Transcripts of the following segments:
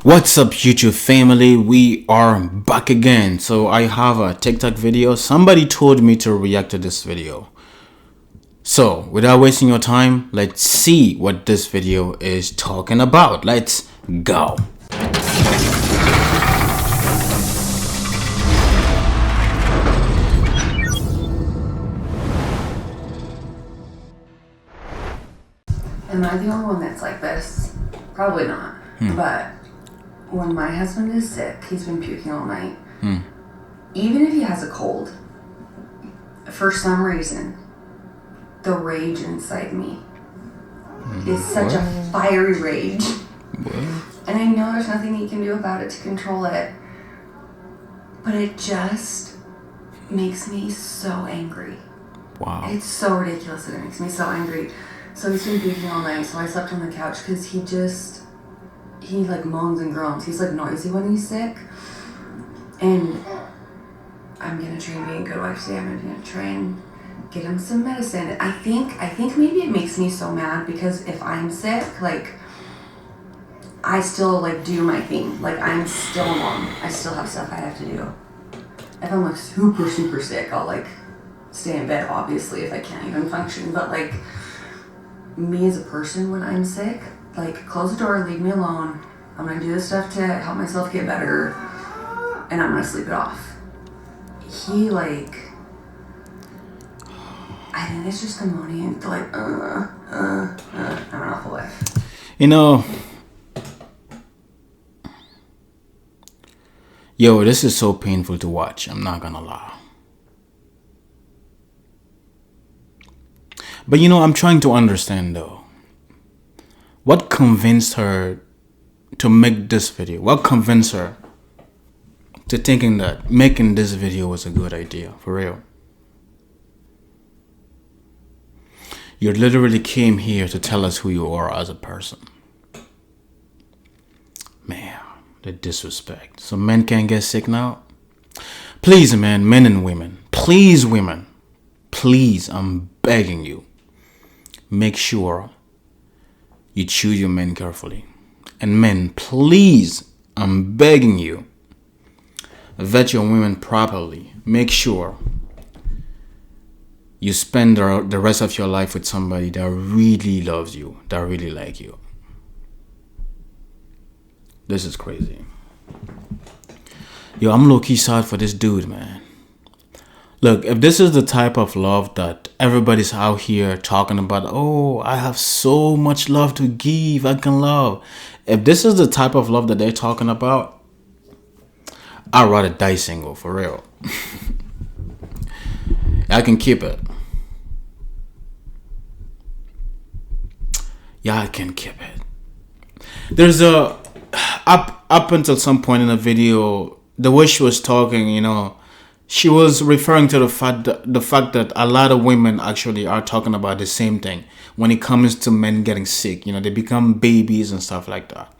What's up, YouTube family? We are back again. So I have a TikTok video. Somebody told me to react to this video. So without wasting your time, let's see what this video is talking about. Let's go. Am I the only one that's like this? Probably not. But when my husband is sick, he's been puking all night. Even if he has a cold, for some reason, the rage inside me is such a fiery rage. And I know there's nothing he can do about it to control it. But it just makes me so angry. Wow. It's so ridiculous that it makes me so angry. So he's been puking all night, so I slept on the couch because he like moans and groans. He's like noisy when he's sick. And I'm gonna try and be a good wife today. I'm gonna try and get him some medicine. I think maybe it makes me so mad because if I'm sick, like I still like do my thing. Like I'm still a mom. I still have stuff I have to do. If I'm like super sick, I'll like stay in bed obviously if I can't even function. But like me as a person when I'm sick, like close the door, leave me alone. I'm gonna do this stuff to help myself get better and I'm gonna sleep it off. He like, I think it's just the moaning and like, I'm an awful wife. You know, yo, this is so painful to watch. I'm not gonna lie. But you know, I'm trying to understand though. What convinced her to make this video? What convinced her to thinking that making this video was a good idea? For real. You literally came here to tell us who you are as a person. Man, the disrespect. So men can't get sick now? Please, man, men and women. Please, women. Please, I'm begging you. Make sure you choose your men carefully. And men, please, I'm begging you, vet your women properly. Make sure you spend the rest of your life with somebody that really loves you, that really likes you. This is crazy. Yo, I'm low-key sad for this dude, man. Look, if this is the type of love that everybody's out here talking about, oh, I have so much love to give, I can love. If this is the type of love that they're talking about, I'd rather die single, for real. I can keep it. Yeah, I can keep it. There's up until some point in the video, the way she was talking, you know, she was referring to the fact that a lot of women actually are talking about the same thing when it comes to men getting sick. You know, they become babies and stuff like that.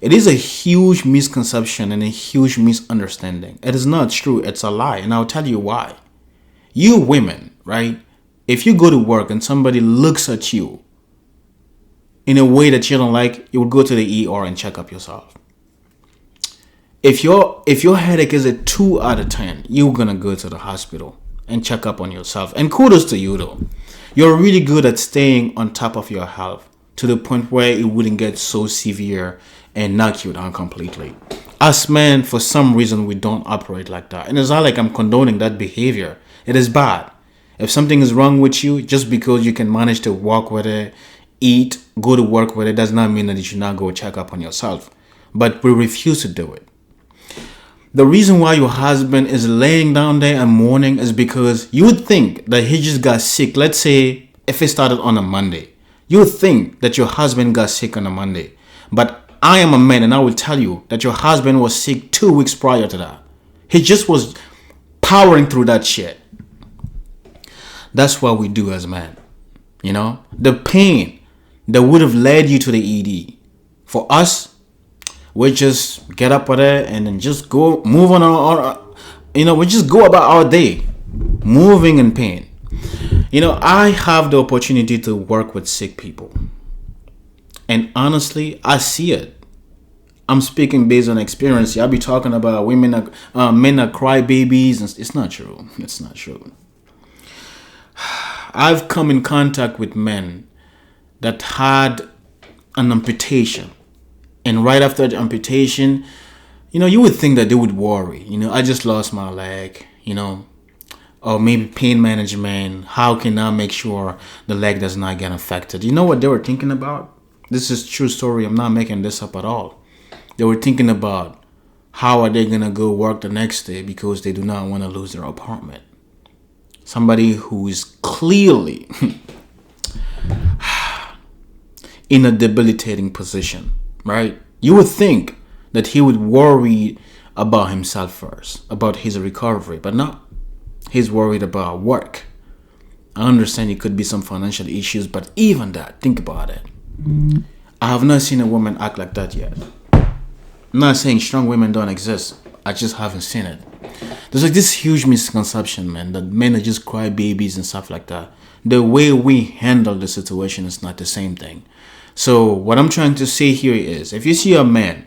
It is a huge misconception and a huge misunderstanding. It is not true. It's a lie. And I'll tell you why. You women, right? If you go to work and somebody looks at you in a way that you don't like, you would go to the ER and check up yourself. If your headache is a 2 out of 10, you're gonna go to the hospital and check up on yourself. And kudos to you though. You're really good at staying on top of your health to the point where it wouldn't get so severe and knock you down completely. Us men, for some reason, we don't operate like that. And it's not like I'm condoning that behavior. It is bad. If something is wrong with you, just because you can manage to walk with it, eat, go to work with it, does not mean that you should not go check up on yourself. But we refuse to do it. The reason why your husband is laying down there and mourning is because you would think that he just got sick. Let's say if it started on a Monday, you would think that your husband got sick on a Monday. But I am a man and I will tell you that your husband was sick 2 weeks prior to that. He just was powering through that shit. That's what we do as men. You know, the pain that would have led you to the ED, for us, we just get up with it and then just go move on our, you know, we just go about our day moving in pain. You know, I have the opportunity to work with sick people. And honestly, I see it. I'm speaking based on experience. Y'all be talking about men are crybabies, and it's not true. It's not true. I've come in contact with men that had an amputation, and right after the amputation, you would think that they would worry. I just lost my leg. Or maybe pain management. How can I make sure the leg does not get affected? You know what they were thinking about? This is true story. I'm not making this up at all. They were thinking about how are they going to go work the next day because they do not want to lose their apartment. Somebody who is clearly in a debilitating position, right? You would think that he would worry about himself first, about his recovery, but no. He's worried about work. I understand it could be some financial issues, but even that, think about it. I have not seen a woman act like that yet. I'm not saying strong women don't exist. I just haven't seen it. There's like this huge misconception, man, that men are just crybabies and stuff like that. The way we handle the situation is not the same thing. So what I'm trying to say here is, if you see a man,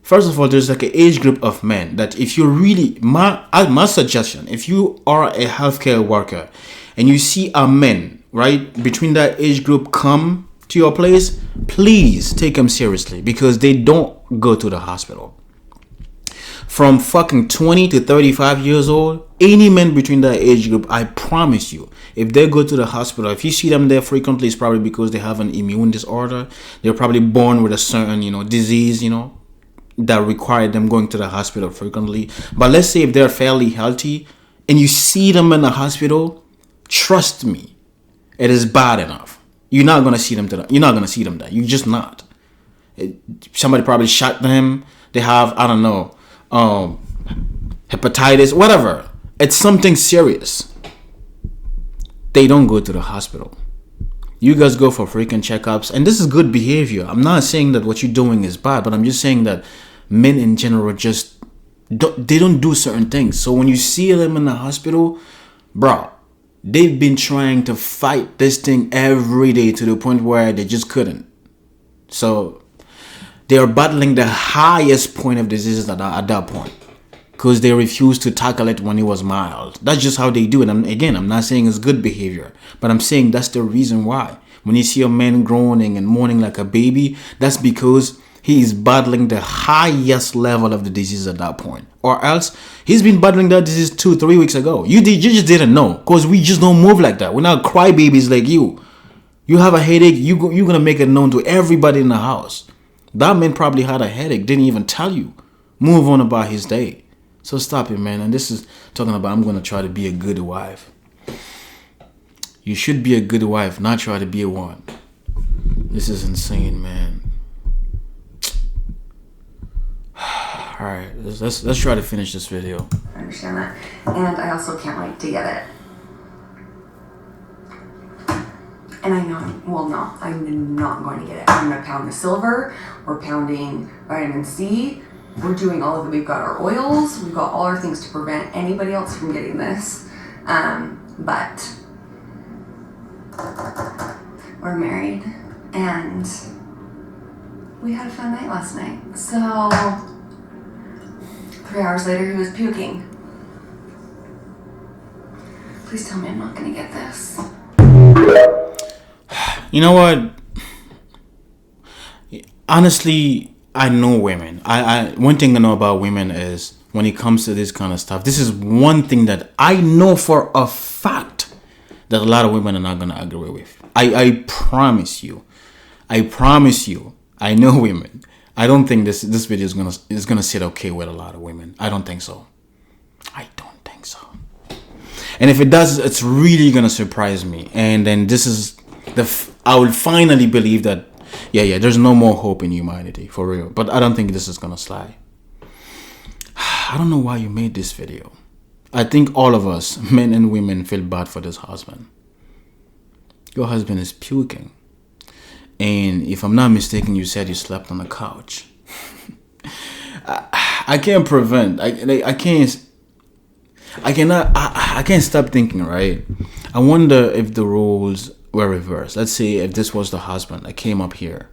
first of all, there's like an age group of men that if you really, my suggestion, if you are a healthcare worker and you see a man, right, between that age group come to your place, please take them seriously because they don't go to the hospital. From fucking 20 to 35 years old, any men between that age group, I promise you, if they go to the hospital, if you see them there frequently, it's probably because they have an immune disorder. They're probably born with a certain, disease, that require them going to the hospital frequently. But let's say if they're fairly healthy and you see them in the hospital, trust me, it is bad enough. You're not gonna see them there. You're just not. Somebody probably shot them. They have, I don't know, hepatitis, whatever. It's something serious. They don't go to the hospital. You guys go for freaking checkups, and this is good behavior. I'm not saying that what you're doing is bad, but I'm just saying that men in general they don't do certain things. So when you see them in the hospital, bro, they've been trying to fight this thing every day to the point where they just couldn't. So they are battling the highest point of disease at that point because they refused to tackle it when it was mild. That's just how they do it. And again, I'm not saying it's good behavior, but I'm saying that's the reason why. When you see a man groaning and mourning like a baby, that's because he is battling the highest level of the disease at that point. Or else, he's been battling that disease 2-3 weeks ago. You just didn't know because we just don't move like that. We're not crybabies like you. You have a headache, you're going to make it known to everybody in the house. That man probably had a headache, didn't even tell you. Move on about his day. So stop it, man. And this is talking about I'm going to try to be a good wife. You should be a good wife, not try to be a one. This is insane, man. Alright, let's try to finish this video. I understand that. And I also can't wait to get it. And I know, I'm not going to get it. I'm going to pound the silver. We're pounding vitamin C. We're doing all of it. We've got our oils. We've got all our things to prevent anybody else from getting this. But we're married and we had a fun night last night. So 3 hours later, he was puking. Please tell me I'm not going to get this. You know what? Honestly, I know women. I one thing I know about women is when it comes to this kind of stuff, this is one thing that I know for a fact that a lot of women are not going to agree with. I promise you. I know women. I don't think this video is gonna sit okay with a lot of women. I don't think so. And if it does, it's really gonna surprise me. And then this is I will finally believe that there's no more hope in humanity for real. But I don't think this is gonna slide. I don't know why you made this video. I think all of us, men and women, feel bad for this husband. Your husband is puking. And if I'm not mistaken, you said you slept on the couch. I can't prevent. I can't stop thinking, right? I wonder if the roles were reversed. Let's say if this was the husband that came up here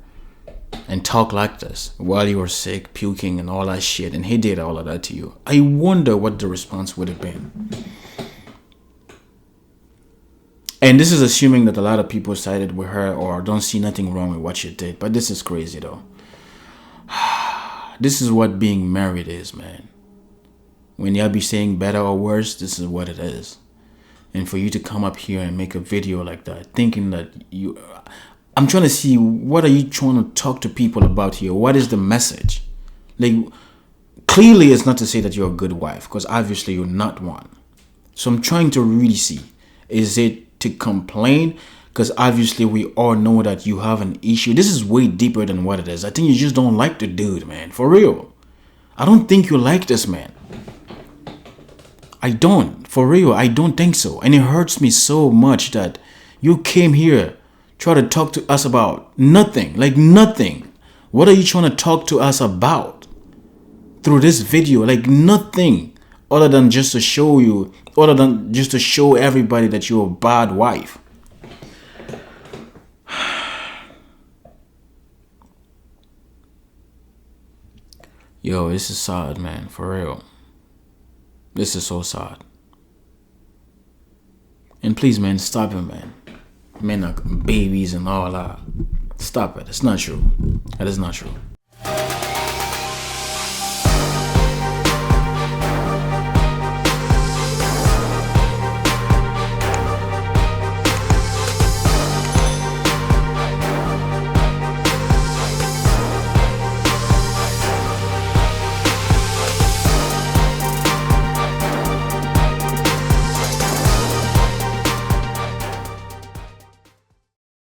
and talk like this while you were sick, puking, and all that shit, and he did all of that to you, I wonder what the response would have been. And this is assuming that a lot of people sided with her or don't see nothing wrong with what she did. But this is crazy, though. This is what being married is, man. When y'all be saying better or worse, this is what it is. And for you to come up here and make a video like that, thinking that you... I'm trying to see, what are you trying to talk to people about here? What is the message? Like, clearly it's not to say that you're a good wife, because obviously you're not one. So I'm trying to really see, is it to complain? Because obviously we all know that you have an issue. This is way deeper than what it is. I think you just don't like the dude, man. For real. I don't think you like this man. I don't. For real, I don't think so. And it hurts me so much that you came here, try to talk to us about nothing. Like nothing. What are you trying to talk to us about through this video? Like nothing. Other than just to show you, other than just to show everybody that you're a bad wife. Yo, this is sad, man. For real. This is so sad. And please, man, stop it, man. Men are babies and all that. Stop it. It's not true. That is not true.